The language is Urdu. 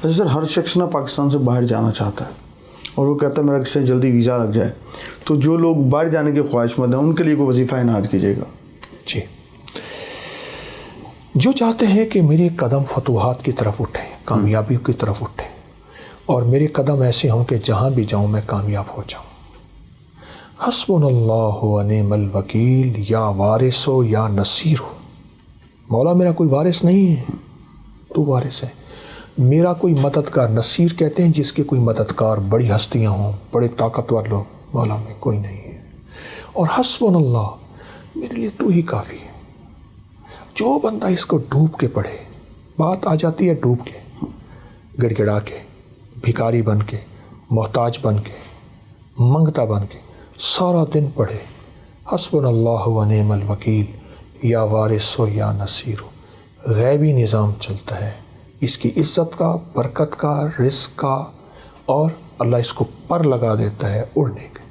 اچھا سر، ہر شخص نا پاکستان سے باہر جانا چاہتا ہے اور وہ کہتا ہے میرا کسی جلدی ویزا لگ جائے، تو جو لوگ باہر جانے کے خواہش مند ہیں ان کے لیے کوئی وظیفہ عنایت کیجیے گا؟ جی، جو چاہتے ہیں کہ میرے قدم فتوحات کی طرف اٹھیں، کامیابی کی طرف اٹھیں، اور میرے قدم ایسے ہوں کہ جہاں بھی جاؤں میں کامیاب ہو جاؤں، حسبنا اللہ و نعم الوکیل، یا وارث ہو یا نصیر ہو، مولا میرا کوئی وارث نہیں ہے، تو وارث ہے، میرا کوئی مددگار، نصیر کہتے ہیں جس کے کوئی مددگار بڑی ہستیاں ہوں، بڑے طاقتور لوگ، مولا میں کوئی نہیں ہے، اور حسبنا اللہ، میرے لیے تو ہی کافی ہے۔ جو بندہ اس کو ڈوب کے پڑھے، بات آ جاتی ہے ڈوب کے، گڑ گڑا کے، بھکاری بن کے، محتاج بن کے، منگتا بن کے، سارا دن پڑھے حسبنا اللہ و نعم الوکیل، یا وارث ہو یا نصیر ہو، غیبی نظام چلتا ہے، اس کی عزت کا، برکت کا، رزق کا، اور اللہ اس کو پر لگا دیتا ہے اڑنے کا۔